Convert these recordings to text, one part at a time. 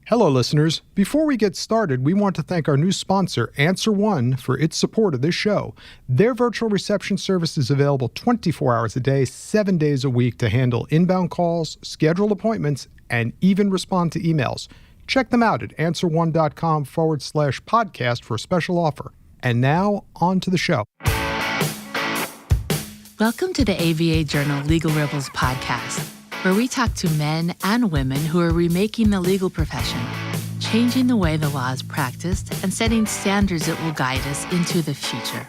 Hello, listeners. Before we get started, we want to thank our new sponsor, Answer One, for its support of this show. Their virtual reception service is available 24 hours a day, 7 days a week to handle inbound calls, schedule appointments, and even respond to emails. Check them out at answer1.com/podcast for a special offer. And now, on to the show. Welcome to the ABA Journal Legal Rebels podcast, where we talk to men and women who are remaking the legal profession, changing the way the law is practiced, and setting standards that will guide us into the future.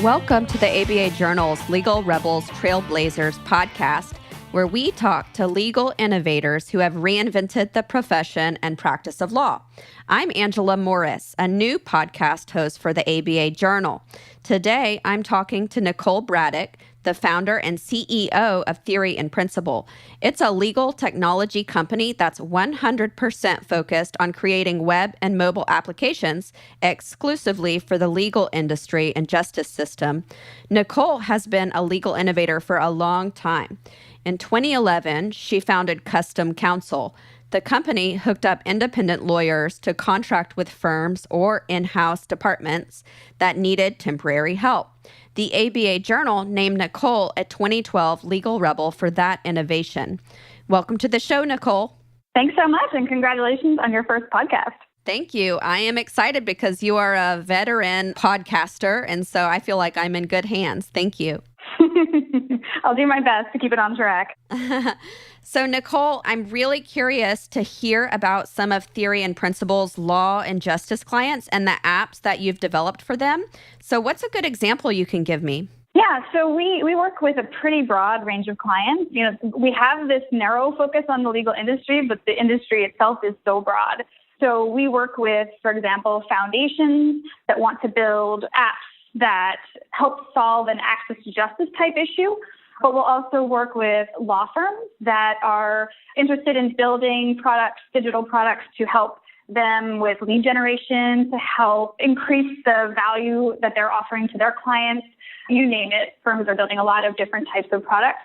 Welcome to the ABA Journal's Legal Rebels Trailblazers podcast, where we talk to legal innovators who have reinvented the profession and practice of law. I'm Angela Morris, a new podcast host for the ABA Journal. Today, I'm talking to Nicole Bradick, the founder and CEO of Theory and Principle. It's a legal technology company that's 100% focused on creating web and mobile applications exclusively for the legal industry and justice system. Nicole has been a legal innovator for a long time. In 2011, she founded Custom Counsel. The company hooked up independent lawyers to contract with firms or in-house departments that needed temporary help. The ABA Journal named Nicole a 2012 Legal Rebel for that innovation. Welcome to the show, Nicole. Thanks so much, and congratulations on your first podcast. Thank you. I am excited because you are a veteran podcaster, and so I feel like I'm in good hands. Thank you. I'll do my best to keep it on track. So, Nicole, I'm really curious to hear about some of Theory and Principle's law and justice clients and the apps that you've developed for them. So what's a good example you can give me? Yeah, so we work with a pretty broad range of clients. You know, we have this narrow focus on the legal industry, but the industry itself is so broad. So we work with, for example, foundations that want to build apps that help solve an access to justice type issue. But we'll also work with law firms that are interested in building products, digital products, to help them with lead generation, to help increase the value that they're offering to their clients. You name it, firms are building a lot of different types of products.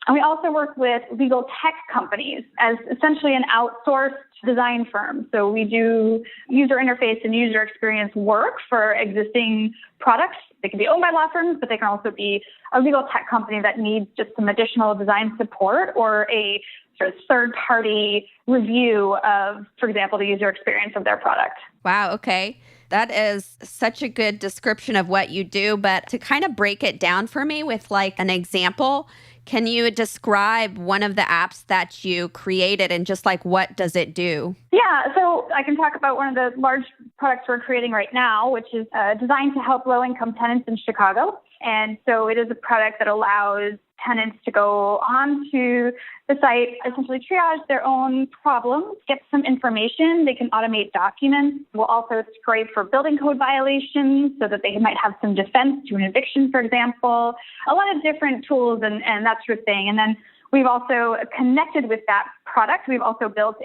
And we also work with legal tech companies as essentially an outsourced design firm. So we do user interface and user experience work for existing products. They can be owned by law firms, but they can also be a legal tech company that needs just some additional design support or a sort of third-party review of, for example, the user experience of their product. Wow, okay. That is such a good description of what you do, but to kind of break it down for me with like an example, can you describe one of the apps that you created and just like what does it do? Yeah, so I can talk about one of the large products we're creating right now, which is designed to help low-income tenants in Chicago. And so it is a product that allows tenants to go onto the site, essentially triage their own problems, get some information. They can automate documents. We'll also scrape for building code violations so that they might have some defense to an eviction, for example. A lot of different tools and that sort of thing. And then we've also connected with that product. We've also built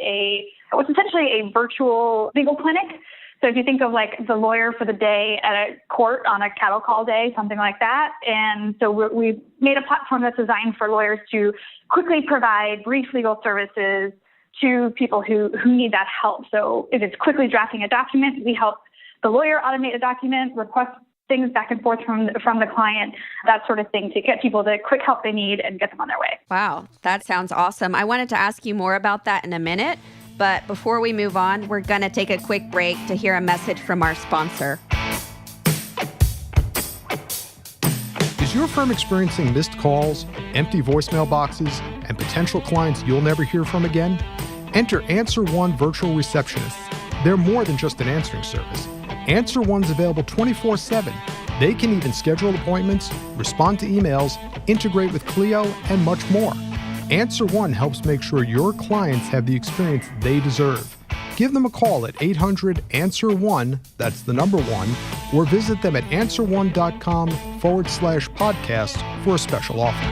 what's essentially a virtual legal clinic. So if you think of like the lawyer for the day at a court on a cattle call day, something like that. And so we've made a platform that's designed for lawyers to quickly provide brief legal services to people who need that help. So if it's quickly drafting a document, we help the lawyer automate a document, request things back and forth from the client, that sort of thing, to get people the quick help they need and get them on their way. Wow, that sounds awesome. I wanted to ask you more about that in a minute. But before we move on, we're going to take a quick break to hear a message from our sponsor. Is your firm experiencing missed calls, empty voicemail boxes, and potential clients you'll never hear from again? Enter Answer One Virtual Receptionists. They're more than just an answering service. Answer One's available 24/7. They can even schedule appointments, respond to emails, integrate with Clio, and much more. Answer One helps make sure your clients have the experience they deserve. Give them a call at 800-ANSWER-1, that's the number 1, or visit them at answer1.com/podcast for a special offer.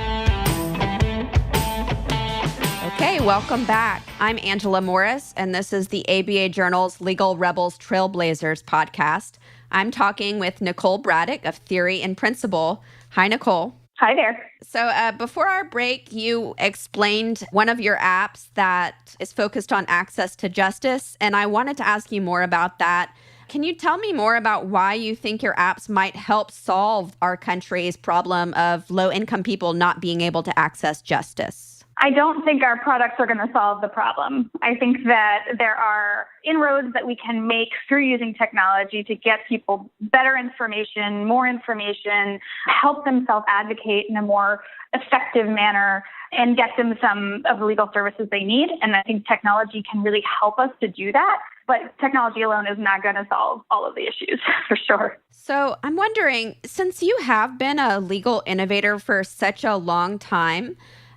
Okay, welcome back. I'm Angela Morris, and this is the ABA Journal's Legal Rebels Trailblazers podcast. I'm talking with Nicole Bradick of Theory and Principle. Hi, Nicole. Hi there. So before our break, you explained one of your apps that is focused on access to justice, and I wanted to ask you more about that. Can you tell me more about why you think your apps might help solve our country's problem of low-income people not being able to access justice? I don't think our products are going to solve the problem. I think that there are inroads that we can make through using technology to get people better information, more information, help them self-advocate in a more effective manner, and get them some of the legal services they need. And I think technology can really help us to do that. But technology alone is not going to solve all of the issues, for sure. So I'm wondering, since you have been a legal innovator for such a long time,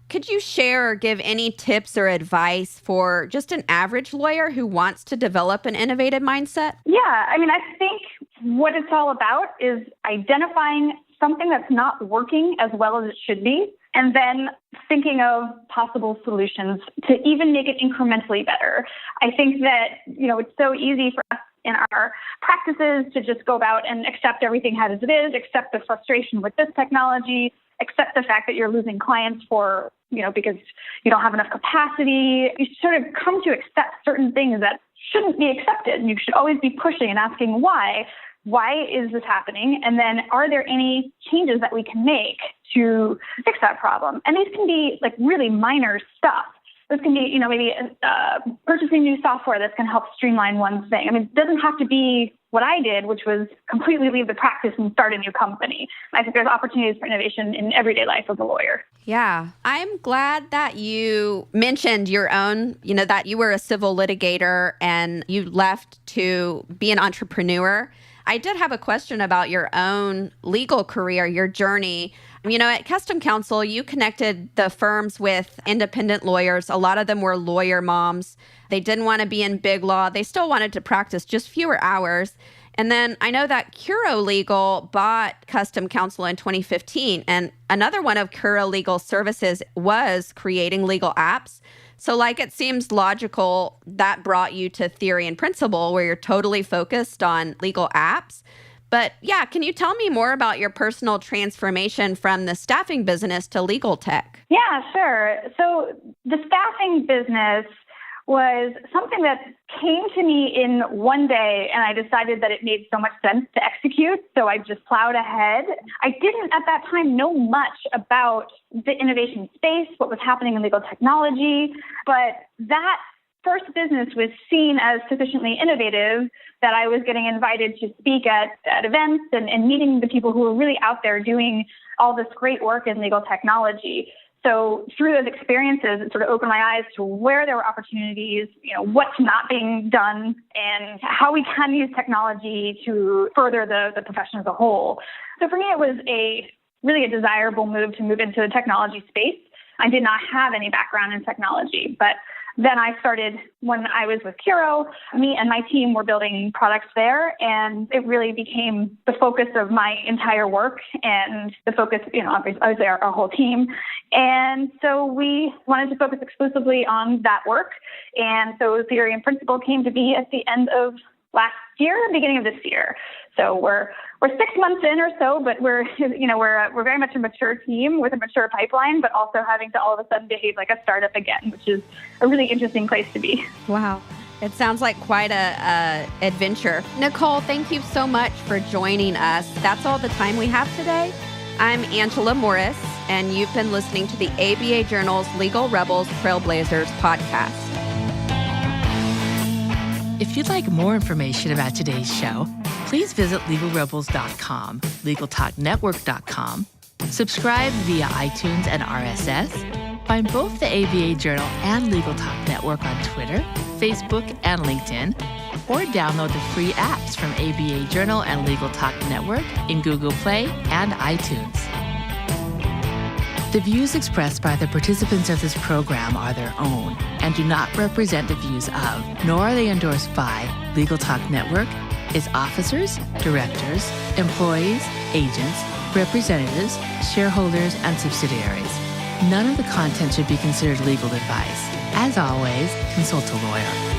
could you share or give any tips or advice for just an average lawyer who wants to develop an innovative mindset? Yeah, I mean, I think what it's all about is identifying something that's not working as well as it should be, and then thinking of possible solutions to even make it incrementally better. I think that, it's so easy for us in our practices to just go about and accept everything as it is, accept the frustration with this technology, accept the fact that you're losing clients because you don't have enough capacity. You sort of come to accept certain things that shouldn't be accepted. And you should always be pushing and asking why. Why is this happening? And then are there any changes that we can make to fix that problem? And these can be like really minor stuff. This can be, maybe purchasing new software that's going to help streamline one thing. I mean, it doesn't have to be what I did, which was completely leave the practice and start a new company. I think there's opportunities for innovation in everyday life of a lawyer. Yeah. I'm glad that you mentioned your own, that you were a civil litigator and you left to be an entrepreneur. I did have a question about your own legal career, your journey. At Custom Counsel, you connected the firms with independent lawyers. A lot of them were lawyer moms. They didn't want to be in big law. They still wanted to practice just fewer hours. And then I know that Curo Legal bought Custom Counsel in 2015. And another one of Curo Legal's services was creating legal apps. So it seems logical that brought you to Theory and Principle, where you're totally focused on legal apps. But yeah, can you tell me more about your personal transformation from the staffing business to legal tech? Yeah, sure. So the staffing business was something that came to me in one day, and I decided that it made so much sense to execute. So I just plowed ahead. I didn't at that time know much about the innovation space, what was happening in legal technology, but that first business was seen as sufficiently innovative that I was getting invited to speak at events and meeting the people who were really out there doing all this great work in legal technology. So through those experiences, it sort of opened my eyes to where there were opportunities, what's not being done, and how we can use technology to further the profession as a whole. So for me, it was really a desirable move to move into the technology space. I did not have any background in technology, but then I started when I was with Curo. Me and my team were building products there, and it really became the focus of my entire work and the focus, obviously our whole team. And so we wanted to focus exclusively on that work. And so Theory and Principle came to be at the end of last year, beginning of this year. So we're 6 months in or so, but we're very much a mature team with a mature pipeline, but also having to all of a sudden behave like a startup again, which is a really interesting place to be. Wow. It sounds like quite a adventure. Nicole, thank you so much for joining us. That's all the time we have today. I'm Angela Morris, and you've been listening to the ABA Journal's Legal Rebels Trailblazers podcast. If you'd like more information about today's show, please visit LegalRebels.com, LegalTalkNetwork.com, subscribe via iTunes and RSS, find both the ABA Journal and Legal Talk Network on Twitter, Facebook, and LinkedIn, or download the free apps from ABA Journal and Legal Talk Network in Google Play and iTunes. The views expressed by the participants of this program are their own and do not represent the views of, nor are they endorsed by, Legal Talk Network, its officers, directors, employees, agents, representatives, shareholders, and subsidiaries. None of the content should be considered legal advice. As always, consult a lawyer.